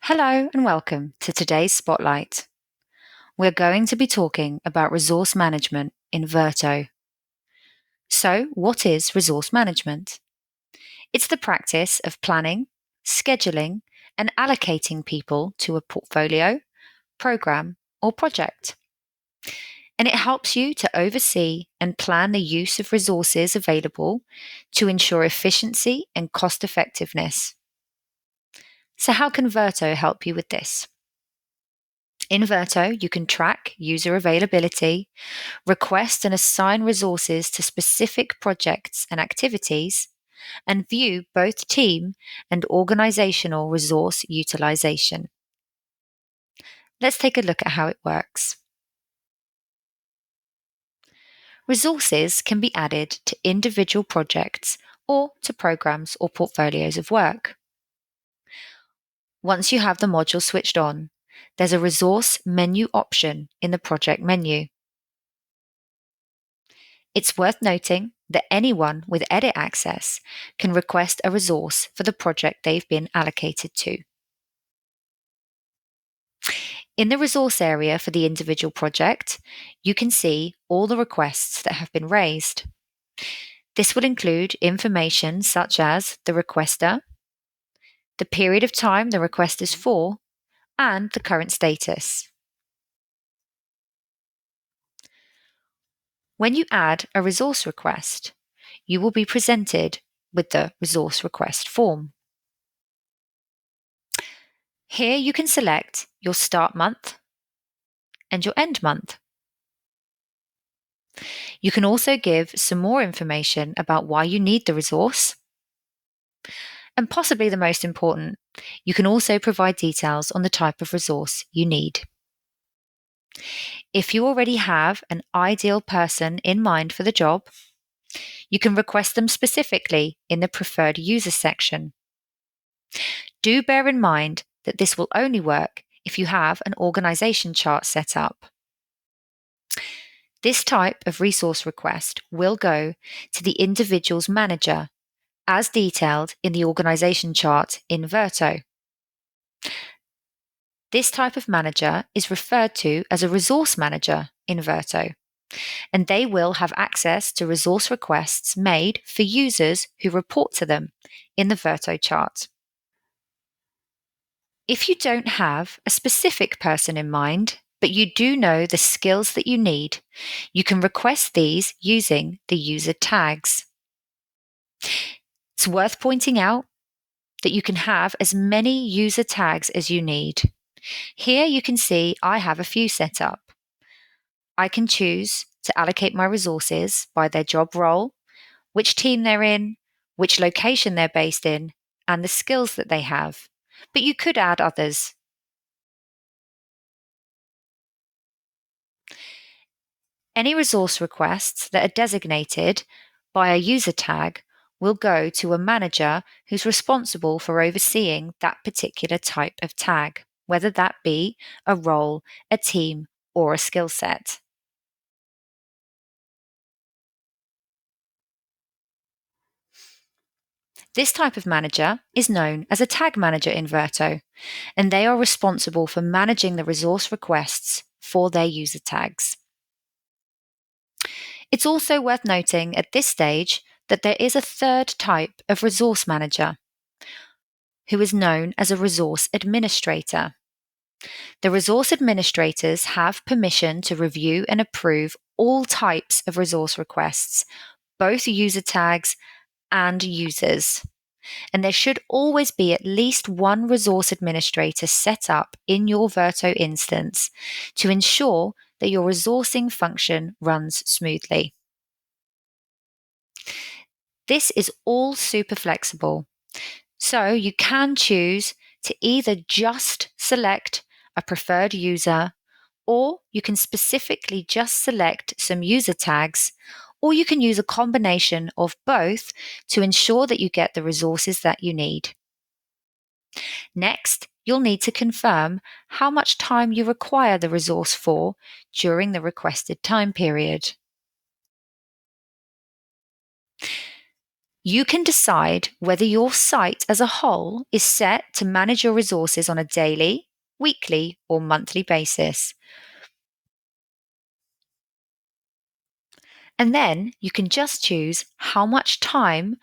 Hello and welcome to today's Spotlight. We're going to be talking about resource management in Verto. So, what is resource management? It's the practice of planning, scheduling, and allocating people to a portfolio, program, or project. And it helps you to oversee and plan the use of resources available to ensure efficiency and cost effectiveness. So, how can Verto help you with this? In Verto, you can track user availability, request and assign resources to specific projects and activities, and view both team and organizational resource utilization. Let's take a look at how it works. Resources can be added to individual projects or to programs or portfolios of work. Once you have the module switched on, there's a resource menu option in the project menu. It's worth noting that anyone with edit access can request a resource for the project they've been allocated to. In the resource area for the individual project, you can see all the requests that have been raised. This will include information such as the requester, the period of time the request is for, and the current status. When you add a resource request, you will be presented with the resource request form. Here you can select your start month and your end month. You can also give some more information about why you need the resource. And possibly the most important, you can also provide details on the type of resource you need. If you already have an ideal person in mind for the job, you can request them specifically in the preferred user section. Do bear in mind that this will only work if you have an organization chart set up. This type of resource request will go to the individual's manager, as detailed in the organization chart in Verto. This type of manager is referred to as a resource manager in Verto, and they will have access to resource requests made for users who report to them in the Verto chart. If you don't have a specific person in mind, but you do know the skills that you need, you can request these using the user tags. It's worth pointing out that you can have as many user tags as you need. Here you can see I have a few set up. I can choose to allocate my resources by their job role, which team they're in, which location they're based in, and the skills that they have. But you could add others. Any resource requests that are designated by a user tag will go to a manager who's responsible for overseeing that particular type of tag, whether that be a role, a team, or a skill set. This type of manager is known as a tag manager in Verto, and they are responsible for managing the resource requests for their user tags. It's also worth noting at this stage that there is a third type of resource manager, who is known as a resource administrator. The resource administrators have permission to review and approve all types of resource requests, both user tags and users. And there should always be at least one resource administrator set up in your Verto instance to ensure that your resourcing function runs smoothly. This is all super flexible, so you can choose to either just select a preferred user, or you can specifically just select some user tags, or you can use a combination of both to ensure that you get the resources that you need. Next, you'll need to confirm how much time you require the resource for during the requested time period. You can decide whether your site as a whole is set to manage your resources on a daily, weekly, or monthly basis. And then you can just choose how much time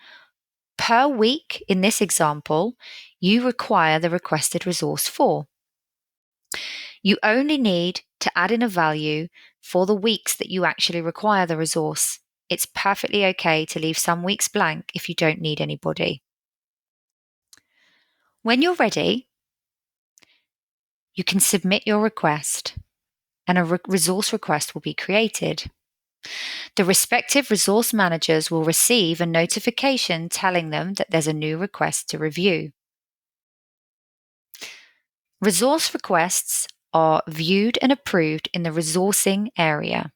per week, in this example, you require the requested resource for. You only need to add in a value for the weeks that you actually require the resource. It's perfectly okay to leave some weeks blank if you don't need anybody. When you're ready, you can submit your request and a resource request will be created. The respective resource managers will receive a notification telling them that there's a new request to review. Resource requests are viewed and approved in the resourcing area.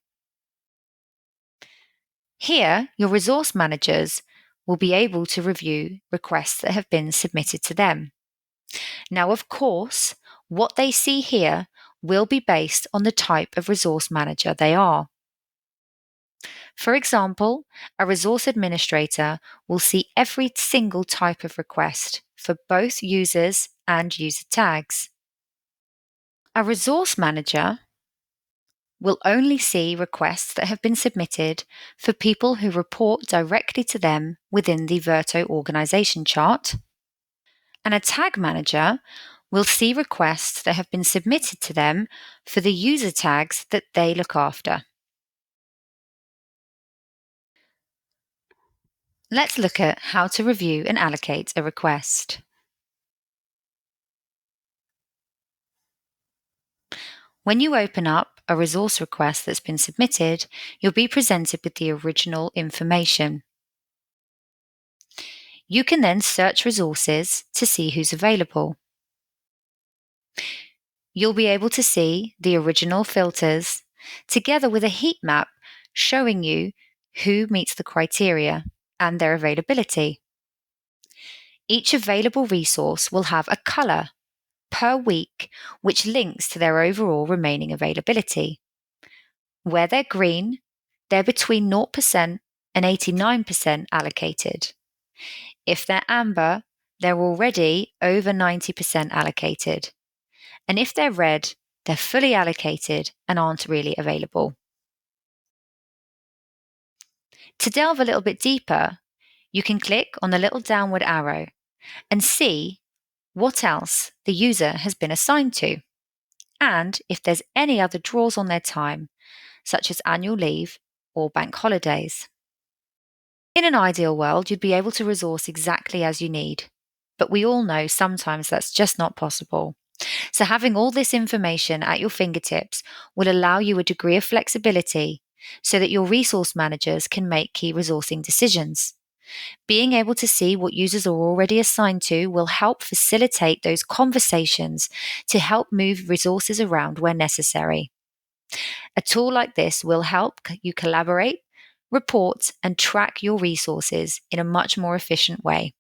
Here, your resource managers will be able to review requests that have been submitted to them. Now, of course, what they see here will be based on the type of resource manager they are. For example, a resource administrator will see every single type of request for both users and user tags. A resource manager will only see requests that have been submitted for people who report directly to them within the Verto organization chart. And a tag manager will see requests that have been submitted to them for the user tags that they look after. Let's look at how to review and allocate a request. When you open up a resource request that's been submitted, you'll be presented with the original information. You can then search resources to see who's available. You'll be able to see the original filters together with a heat map showing you who meets the criteria and their availability. Each available resource will have a colour per week which links to their overall remaining availability. Where they're green, they're between 0% and 89% allocated. If they're amber, they're already over 90% allocated. And if they're red, they're fully allocated and aren't really available. To delve a little bit deeper, you can click on the little downward arrow and see what else the user has been assigned to, and if there's any other draws on their time, such as annual leave or bank holidays. In an ideal world, you'd be able to resource exactly as you need, but we all know sometimes that's just not possible. So having all this information at your fingertips will allow you a degree of flexibility so that your resource managers can make key resourcing decisions. Being able to see what users are already assigned to will help facilitate those conversations to help move resources around where necessary. A tool like this will help you collaborate, report, and track your resources in a much more efficient way.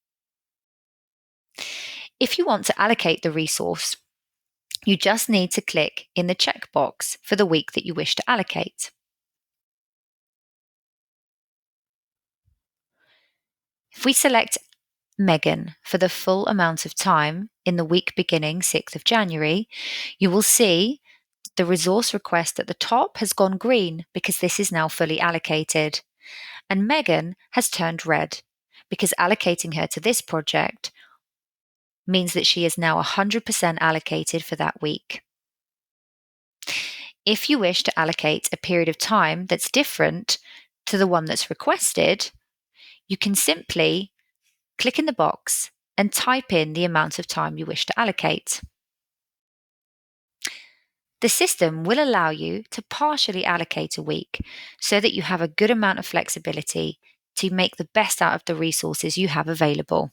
If you want to allocate the resource, you just need to click in the checkbox for the week that you wish to allocate. If we select Megan for the full amount of time in the week beginning 6th of January, you will see the resource request at the top has gone green because this is now fully allocated. And Megan has turned red because allocating her to this project means that she is now 100% allocated for that week. If you wish to allocate a period of time that's different to the one that's requested, you can simply click in the box and type in the amount of time you wish to allocate. The system will allow you to partially allocate a week so that you have a good amount of flexibility to make the best out of the resources you have available.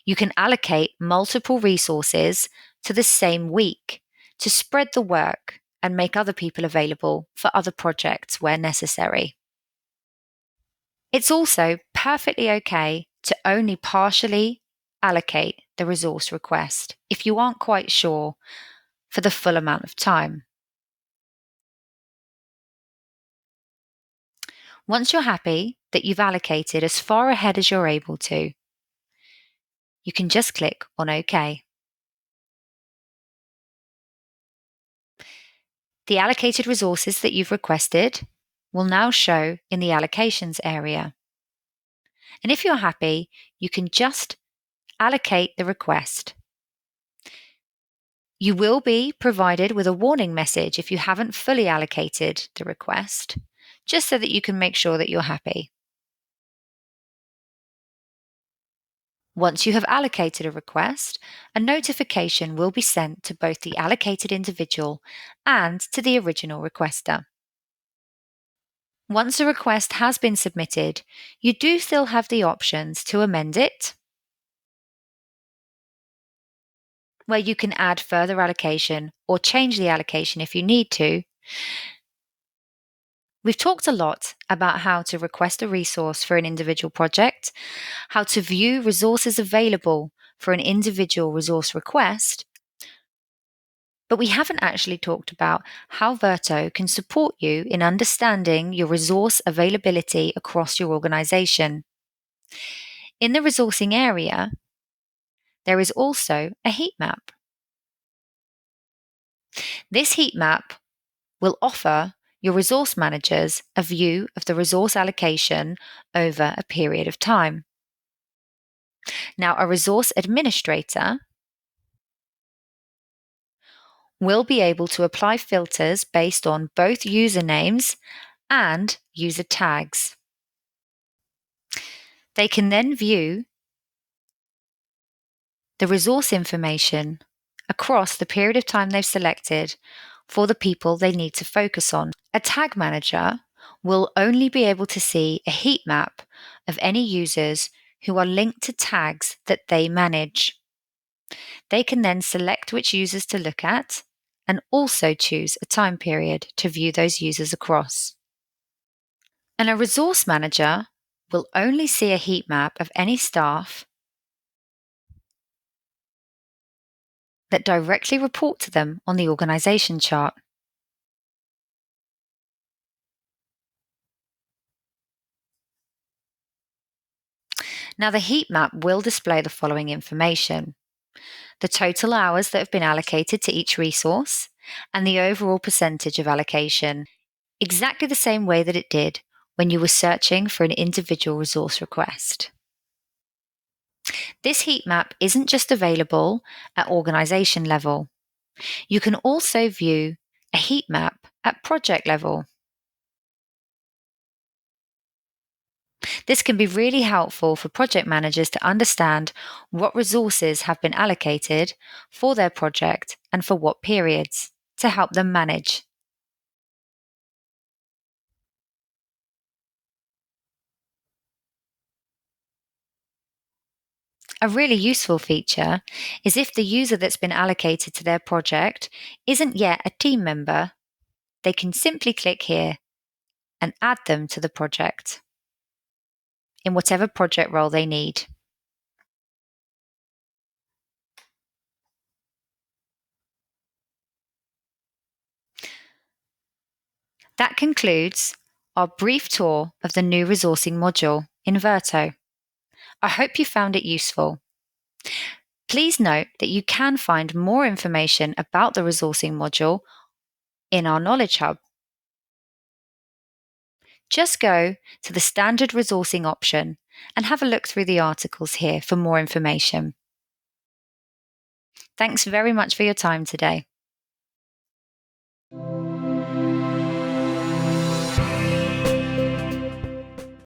You can allocate multiple resources to the same week to spread the work and make other people available for other projects where necessary. It's also perfectly okay to only partially allocate the resource request if you aren't quite sure for the full amount of time. Once you're happy that you've allocated as far ahead as you're able to, you can just click on OK. The allocated resources that you've requested will now show in the allocations area. And if you're happy, you can just allocate the request. You will be provided with a warning message if you haven't fully allocated the request, just so that you can make sure that you're happy. Once you have allocated a request, a notification will be sent to both the allocated individual and to the original requester. Once a request has been submitted, you do still have the options to amend it, where you can add further allocation or change the allocation if you need to. We've talked a lot about how to request a resource for an individual project, how to view resources available for an individual resource request, but we haven't actually talked about how Verto can support you in understanding your resource availability across your organization. In the resourcing area, there is also a heat map. This heat map will offer your resource managers a view of the resource allocation over a period of time. Now, a resource administrator will be able to apply filters based on both usernames and user tags. They can then view the resource information across the period of time they've selected for the people they need to focus on. A tag manager will only be able to see a heat map of any users who are linked to tags that they manage. They can then select which users to look at and also choose a time period to view those users across. And a resource manager will only see a heat map of any staff that directly report to them on the organization chart. Now, the heat map will display the following information: the total hours that have been allocated to each resource and the overall percentage of allocation, exactly the same way that it did when you were searching for an individual resource request. This heat map isn't just available at organization level. You can also view a heat map at project level. This can be really helpful for project managers to understand what resources have been allocated for their project and for what periods to help them manage. A really useful feature is if the user that's been allocated to their project isn't yet a team member, they can simply click here and add them to the project in whatever project role they need. That concludes our brief tour of the new resourcing module in Verto. I hope you found it useful. Please note that you can find more information about the resourcing module in our Knowledge Hub. Just go to the standard resourcing option and have a look through the articles here for more information. Thanks very much for your time today.